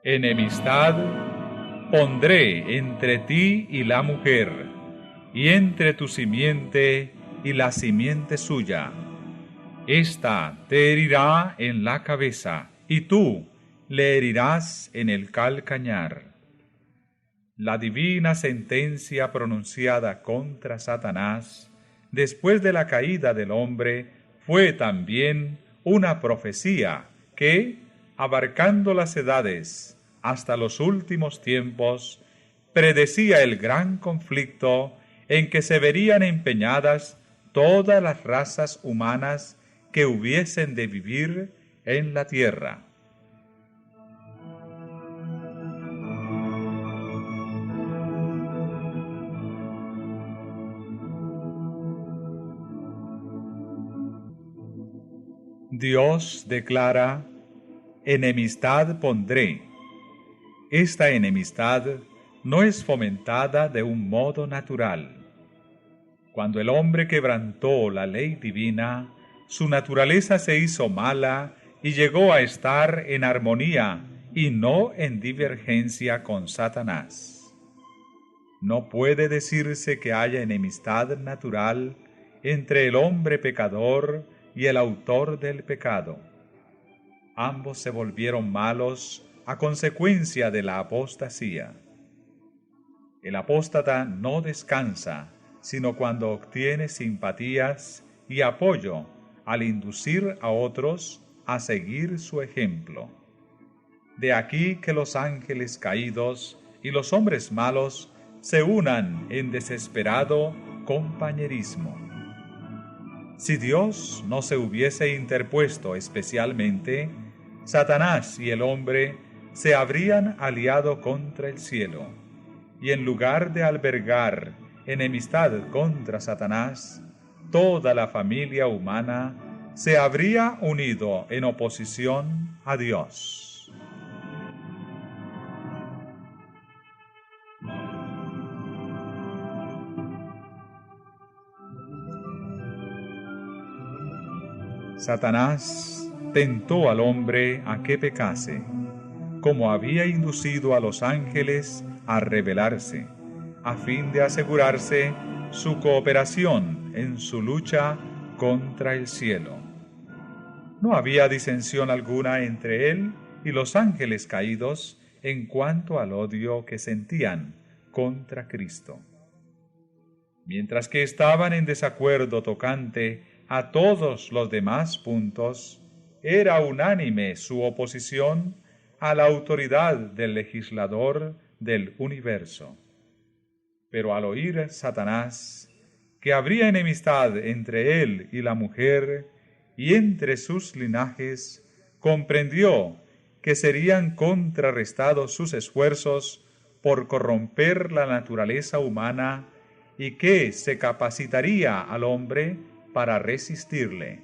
Enemistad pondré entre ti y la mujer, y entre tu simiente y la simiente suya. Esta te herirá en la cabeza, y tú le herirás en el calcañar. La divina sentencia pronunciada contra Satanás, después de la caída del hombre, fue también una profecía que, abarcando las edades hasta los últimos tiempos, predecía el gran conflicto en que se verían empeñadas todas las razas humanas que hubiesen de vivir en la tierra. Dios declara: enemistad pondré. Esta enemistad no es fomentada de un modo natural. Cuando el hombre quebrantó la ley divina, su naturaleza se hizo mala y llegó a estar en armonía y no en divergencia con Satanás. No puede decirse que haya enemistad natural entre el hombre pecador y el autor del pecado. Ambos se volvieron malos a consecuencia de la apostasía. El apóstata no descansa, sino cuando obtiene simpatías y apoyo al inducir a otros a seguir su ejemplo. De aquí que los ángeles caídos y los hombres malos se unan en desesperado compañerismo. Si Dios no se hubiese interpuesto especialmente, Satanás y el hombre se habrían aliado contra el cielo, y en lugar de albergar enemistad contra Satanás, toda la familia humana se habría unido en oposición a Dios. Satanás tentó al hombre a que pecase, como había inducido a los ángeles a rebelarse, a fin de asegurarse su cooperación en su lucha contra el cielo. No había disensión alguna entre él y los ángeles caídos en cuanto al odio que sentían contra Cristo. Mientras que estaban en desacuerdo tocante a todos los demás puntos, era unánime su oposición a la autoridad del legislador del universo. Pero al oír Satanás que habría enemistad entre él y la mujer y entre sus linajes, comprendió que serían contrarrestados sus esfuerzos por corromper la naturaleza humana y que se capacitaría al hombre para resistirle.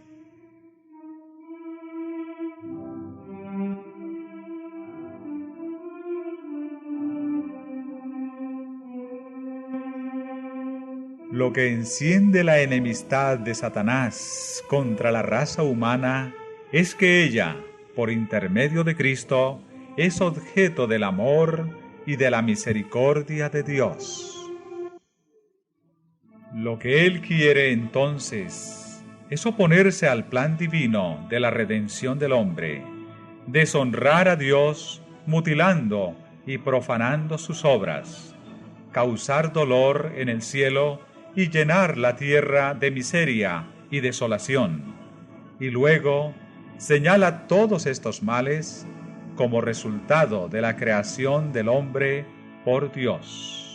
Lo que enciende la enemistad de Satanás contra la raza humana es que ella, por intermedio de Cristo, es objeto del amor y de la misericordia de Dios. Lo que él quiere entonces es oponerse al plan divino de la redención del hombre, deshonrar a Dios mutilando y profanando sus obras, causar dolor en el cielo y llenar la tierra de miseria y desolación, y luego señala todos estos males como resultado de la creación del hombre por Dios.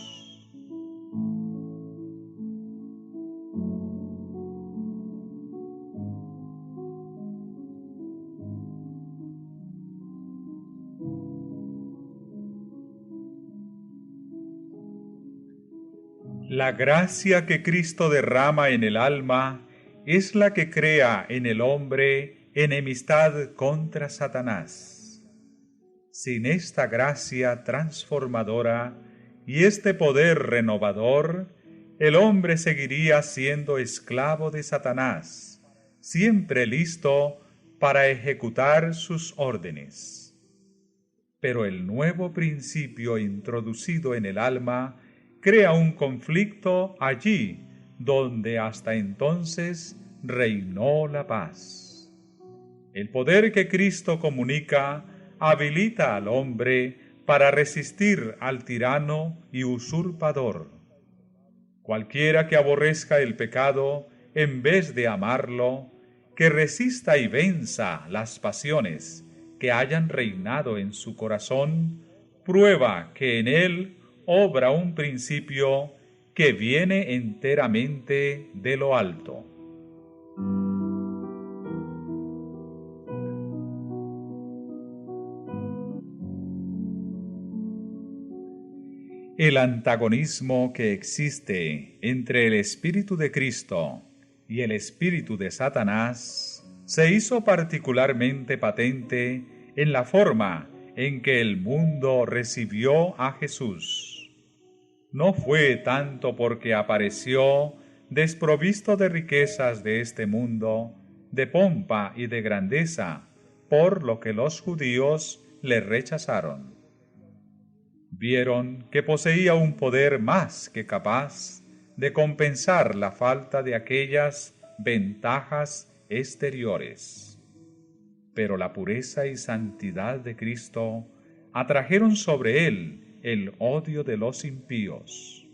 La gracia que Cristo derrama en el alma es la que crea en el hombre enemistad contra Satanás. Sin esta gracia transformadora y este poder renovador, el hombre seguiría siendo esclavo de Satanás, siempre listo para ejecutar sus órdenes. pero el nuevo principio introducido en el alma crea un conflicto allí donde hasta entonces reinó la paz. El poder que Cristo comunica habilita al hombre para resistir al tirano y usurpador. Cualquiera que aborrezca el pecado en vez de amarlo, que resista y venza las pasiones que hayan reinado en su corazón, prueba que en él obra un principio que viene enteramente de lo alto. El antagonismo que existe entre el Espíritu de Cristo y el espíritu de Satanás se hizo particularmente patente en la forma en que el mundo recibió a Jesús. No fue tanto porque apareció desprovisto de riquezas de este mundo, de pompa y de grandeza, por lo que los judíos le rechazaron. Vieron que poseía un poder más que capaz de compensar la falta de aquellas ventajas exteriores. Pero la pureza y santidad de Cristo atrajeron sobre él el odio de los impíos.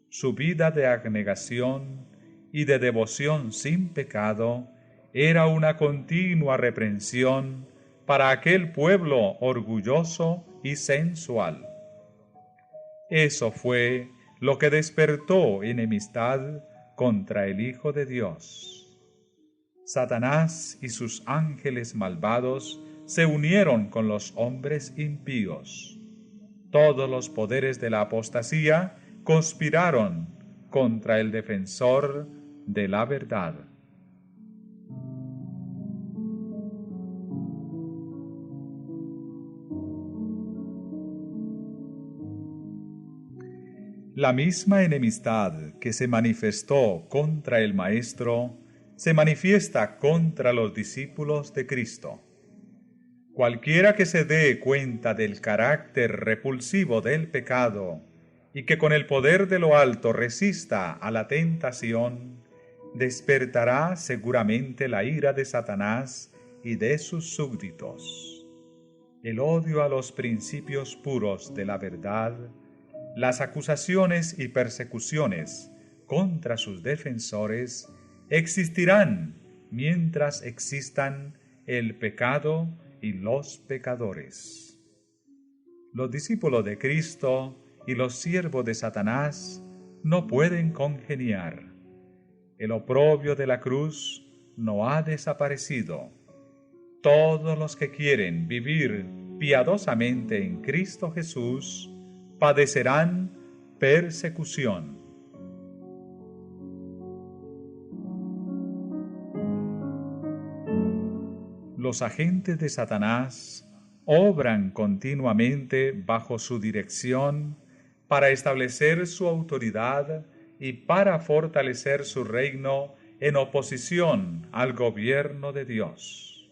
Su vida de abnegación y de devoción sin pecado era una continua reprensión para aquel pueblo orgulloso y sensual. Eso fue lo que despertó enemistad contra el Hijo de Dios. Satanás y sus ángeles malvados se unieron con los hombres impíos. Todos los poderes de la apostasía conspiraron contra el defensor de la verdad. La misma enemistad que se manifestó contra el Maestro se manifiesta contra los discípulos de Cristo. Cualquiera que se dé cuenta del carácter repulsivo del pecado y que con el poder de lo alto resista a la tentación, despertará seguramente la ira de Satanás y de sus súbditos. El odio a los principios puros de la verdad, las acusaciones y persecuciones contra sus defensores existirán mientras existan el pecado y los pecadores. Los discípulos de Cristo y los siervos de Satanás no pueden congeniar. El oprobio de la cruz no ha desaparecido. Todos los que quieren vivir piadosamente en Cristo Jesús padecerán persecución. Los agentes de Satanás obran continuamente bajo su dirección para establecer su autoridad y para fortalecer su reino en oposición al gobierno de Dios.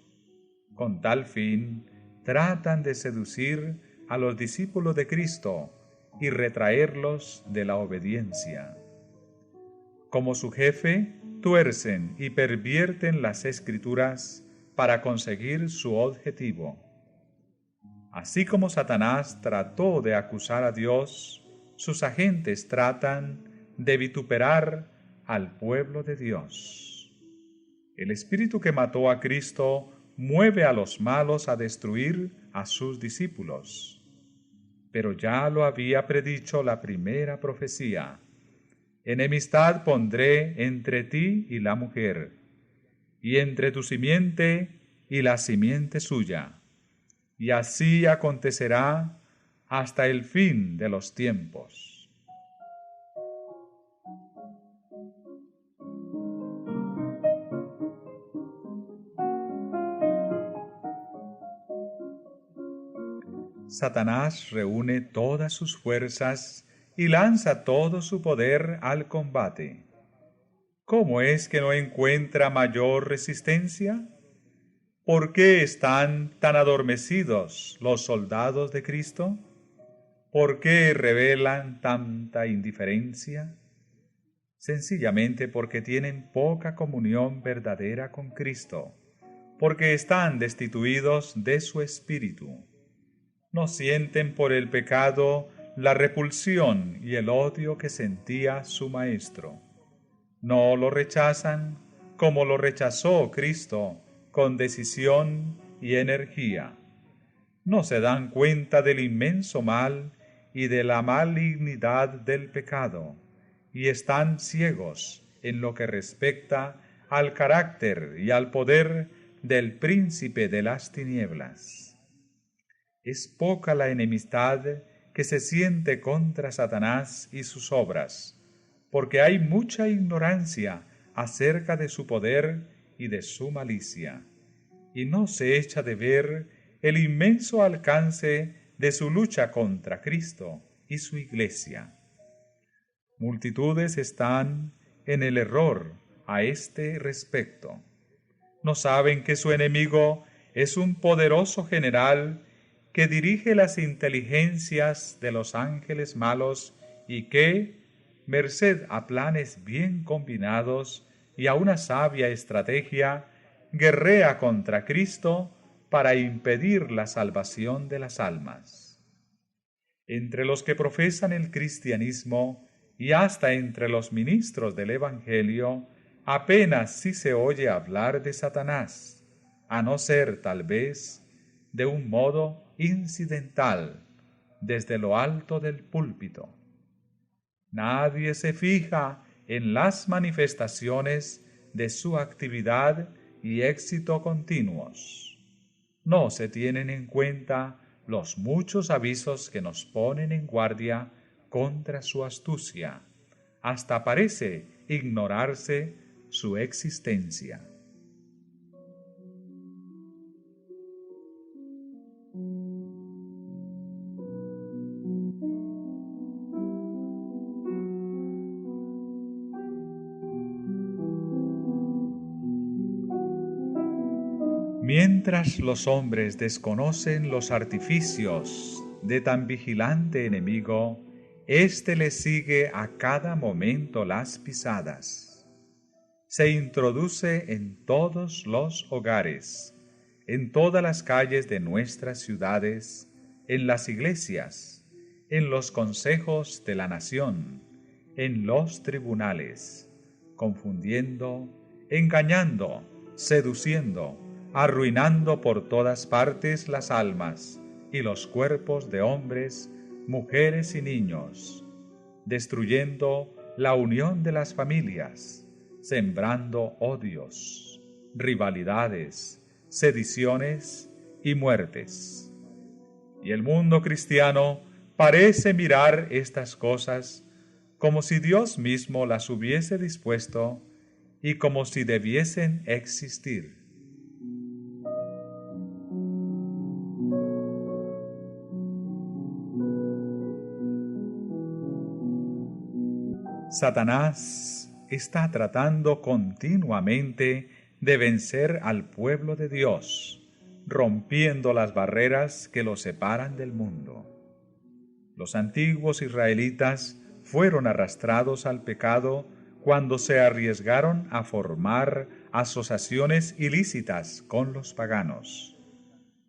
Con tal fin, tratan de seducir a los discípulos de Cristo y retraerlos de la obediencia. Como su jefe, tuercen y pervierten las Escrituras para conseguir su objetivo. Así como Satanás trató de acusar a Dios, sus agentes tratan de vituperar al pueblo de Dios. El espíritu que mató a Cristo mueve a los malos a destruir a sus discípulos. Pero ya lo había predicho la primera profecía: enemistad pondré entre ti y la mujer, y entre tu simiente y la simiente suya, y así acontecerá hasta el fin de los tiempos. Satanás reúne todas sus fuerzas y lanza todo su poder al combate. ¿Cómo es que no encuentra mayor resistencia? ¿Por qué están tan adormecidos los soldados de Cristo? ¿Por qué revelan tanta indiferencia? Sencillamente porque tienen poca comunión verdadera con Cristo, porque están destituidos de su espíritu. No sienten por el pecado la repulsión y el odio que sentía su Maestro. No lo rechazan como lo rechazó Cristo, con decisión y energía. No se dan cuenta del inmenso mal y de la malignidad del pecado, y están ciegos en lo que respecta al carácter y al poder del príncipe de las tinieblas. Es poca la enemistad que se siente contra Satanás y sus obras, porque hay mucha ignorancia acerca de su poder y de su malicia, y no se echa de ver el inmenso alcance de su lucha contra Cristo y su Iglesia. Multitudes están en el error a este respecto. No saben que su enemigo es un poderoso general que dirige las inteligencias de los ángeles malos y que, merced a planes bien combinados y a una sabia estrategia, guerrea contra Cristo para impedir la salvación de las almas. Entre los que profesan el cristianismo y hasta entre los ministros del Evangelio, apenas si se oye hablar de Satanás, a no ser tal vez de un modo incidental desde lo alto del púlpito. Nadie se fija en las manifestaciones de su actividad y éxito continuos. No se tienen en cuenta los muchos avisos que nos ponen en guardia contra su astucia. Hasta parece ignorarse su existencia. Mientras los hombres desconocen los artificios de tan vigilante enemigo, éste les sigue a cada momento las pisadas. Se introduce en todos los hogares, en todas las calles de nuestras ciudades, en las iglesias, en los consejos de la nación, en los tribunales, confundiendo, engañando, seduciendo, arruinando por todas partes las almas y los cuerpos de hombres, mujeres y niños, destruyendo la unión de las familias, sembrando odios, rivalidades, sediciones y muertes. Y el mundo cristiano parece mirar estas cosas como si Dios mismo las hubiese dispuesto y como si debiesen existir. Satanás está tratando continuamente de vencer al pueblo de Dios, rompiendo las barreras que lo separan del mundo. Los antiguos israelitas fueron arrastrados al pecado cuando se arriesgaron a formar asociaciones ilícitas con los paganos.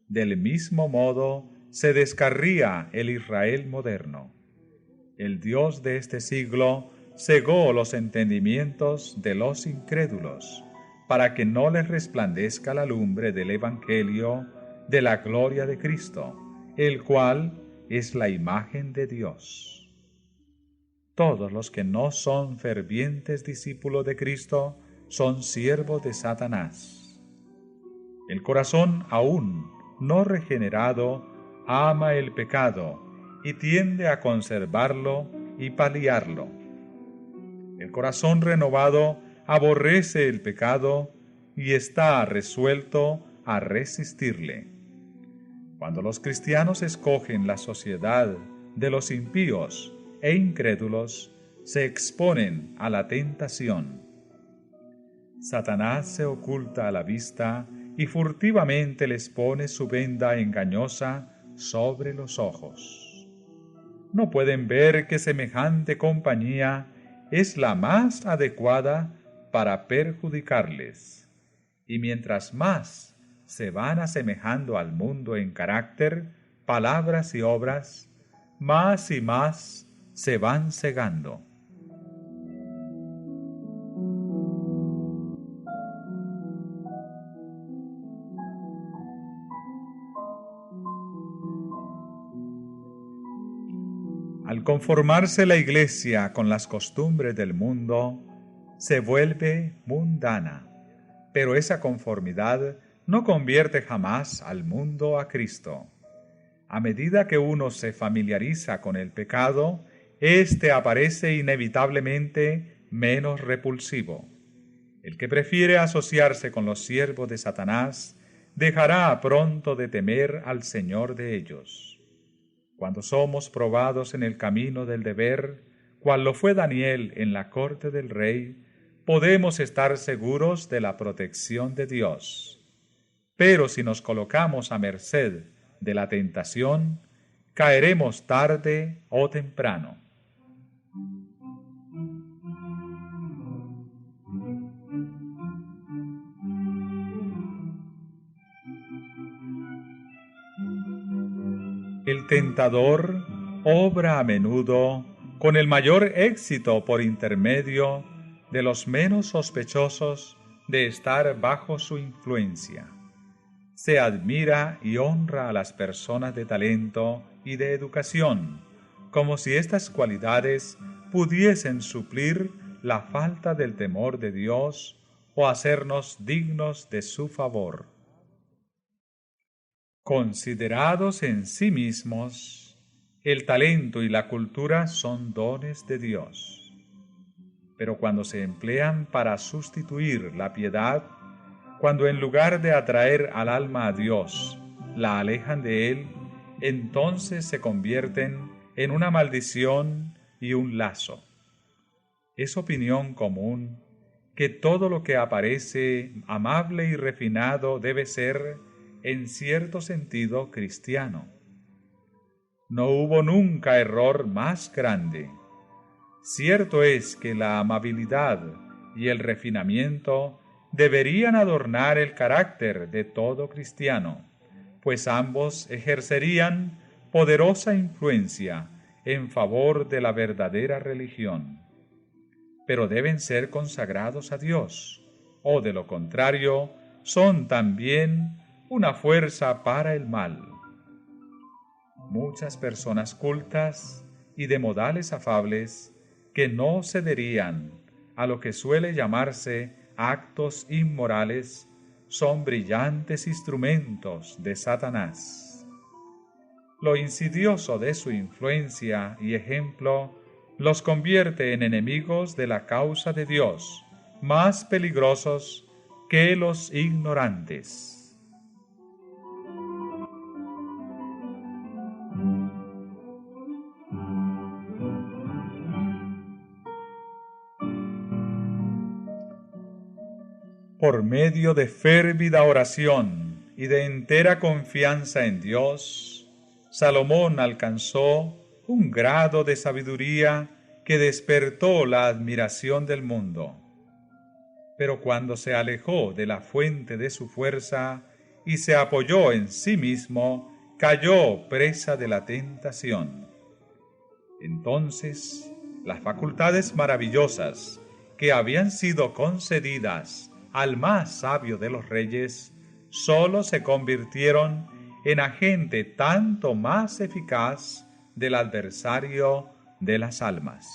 Del mismo modo se descarría el Israel moderno. El Dios de este siglo cegó los entendimientos de los incrédulos, para que no les resplandezca la lumbre del Evangelio de la gloria de Cristo, el cual es la imagen de Dios. Todos los que no son fervientes discípulos de Cristo son siervos de Satanás. El corazón aún no regenerado ama el pecado y tiende a conservarlo y paliarlo. El corazón renovado aborrece el pecado y está resuelto a resistirle. Cuando los cristianos escogen la sociedad de los impíos e incrédulos, se exponen a la tentación. Satanás se oculta a la vista y furtivamente les pone su venda engañosa sobre los ojos. No pueden ver que semejante compañía es la más adecuada para perjudicarles, y mientras más se van asemejando al mundo en carácter, palabras y obras, más y más se van cegando. Al conformarse la Iglesia con las costumbres del mundo, se vuelve mundana, pero esa conformidad no convierte jamás al mundo a Cristo. A medida que uno se familiariza con el pecado, éste aparece inevitablemente menos repulsivo. El que prefiere asociarse con los siervos de Satanás, dejará pronto de temer al Señor de ellos. Cuando somos probados en el camino del deber, cual lo fue Daniel en la corte del rey, podemos estar seguros de la protección de Dios. Pero si nos colocamos a merced de la tentación, caeremos tarde o temprano. El tentador obra a menudo con el mayor éxito por intermedio de los menos sospechosos de estar bajo su influencia. Se admira y honra a las personas de talento y de educación, como si estas cualidades pudiesen suplir la falta del temor de Dios o hacernos dignos de su favor. Considerados en sí mismos, el talento y la cultura son dones de Dios. Pero cuando se emplean para sustituir la piedad, cuando en lugar de atraer al alma a Dios, la alejan de Él, entonces se convierten en una maldición y un lazo. Es opinión común que todo lo que aparece amable y refinado debe ser, en cierto sentido, cristiano. No hubo nunca error más grande. Cierto es que la amabilidad y el refinamiento deberían adornar el carácter de todo cristiano, pues ambos ejercerían poderosa influencia en favor de la verdadera religión. Pero deben ser consagrados a Dios, o de lo contrario, son también una fuerza para el mal. Muchas personas cultas y de modales afables que no cederían a lo que suele llamarse actos inmorales son brillantes instrumentos de Satanás. Lo insidioso de su influencia y ejemplo los convierte en enemigos de la causa de Dios, más peligrosos que los ignorantes. Por medio de férvida oración y de entera confianza en Dios, Salomón alcanzó un grado de sabiduría que despertó la admiración del mundo. Pero cuando se alejó de la fuente de su fuerza y se apoyó en sí mismo, cayó presa de la tentación. Entonces, las facultades maravillosas que habían sido concedidas al más sabio de los reyes, sólo se convirtieron en agente tanto más eficaz del adversario de las almas.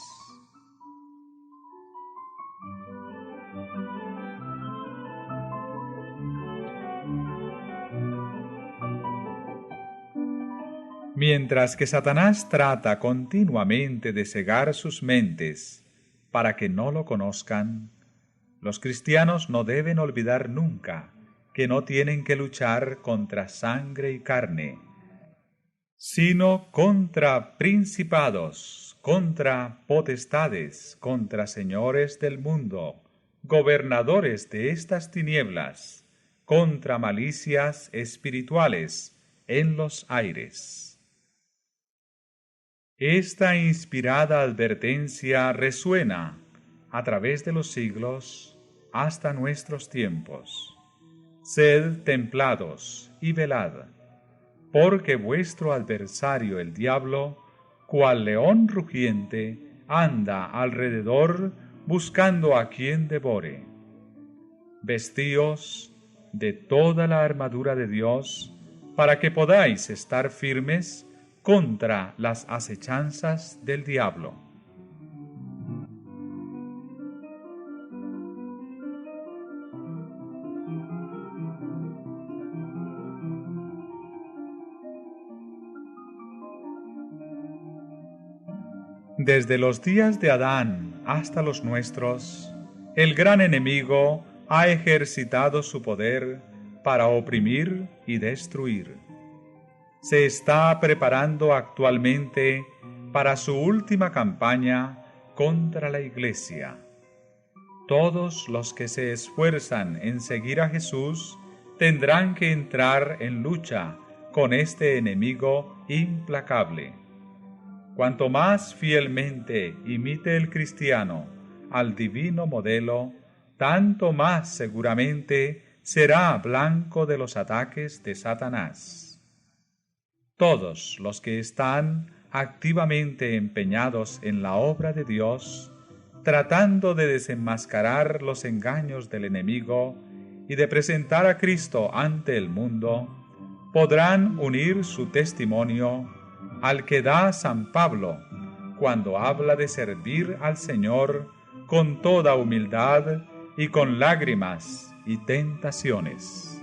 Mientras que Satanás trata continuamente de cegar sus mentes para que no lo conozcan, los cristianos no deben olvidar nunca que no tienen que luchar contra sangre y carne, sino contra principados, contra potestades, contra señores del mundo, gobernadores de estas tinieblas, contra malicias espirituales en los aires. Esta inspirada advertencia resuena a través de los siglos hasta nuestros tiempos. Sed templados y velad, porque vuestro adversario el diablo, cual león rugiente, anda alrededor buscando a quien devore. Vestíos de toda la armadura de Dios, para que podáis estar firmes contra las acechanzas del diablo. Desde los días de Adán hasta los nuestros, el gran enemigo ha ejercitado su poder para oprimir y destruir. Se está preparando actualmente para su última campaña contra la Iglesia. Todos los que se esfuerzan en seguir a Jesús tendrán que entrar en lucha con este enemigo implacable. Cuanto más fielmente imite el cristiano al divino modelo, tanto más seguramente será blanco de los ataques de Satanás. Todos los que están activamente empeñados en la obra de Dios, tratando de desenmascarar los engaños del enemigo y de presentar a Cristo ante el mundo, podrán unir su testimonio al que da San Pablo cuando habla de servir al Señor con toda humildad y con lágrimas y tentaciones.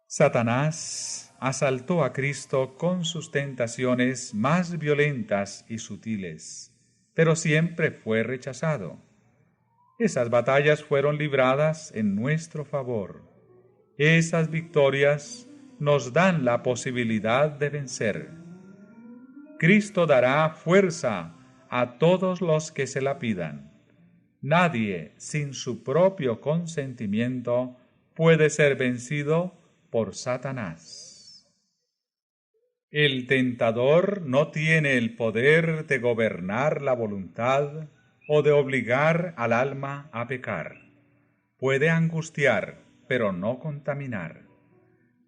Satanás asaltó a Cristo con sus tentaciones más violentas y sutiles, pero siempre fue rechazado. Esas batallas fueron libradas en nuestro favor. Esas victorias nos dan la posibilidad de vencer. Cristo dará fuerza a todos los que se la pidan. Nadie, sin su propio consentimiento, puede ser vencido por Satanás. El tentador no tiene el poder de gobernar la voluntad o de obligar al alma a pecar. Puede angustiar, pero no contaminar.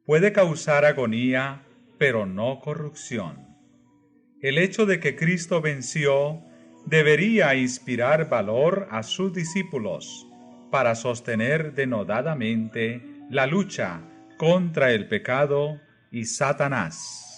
Puede causar agonía, pero no corrupción. El hecho de que Cristo venció debería inspirar valor a sus discípulos para sostener denodadamente la lucha contra el pecado y Satanás.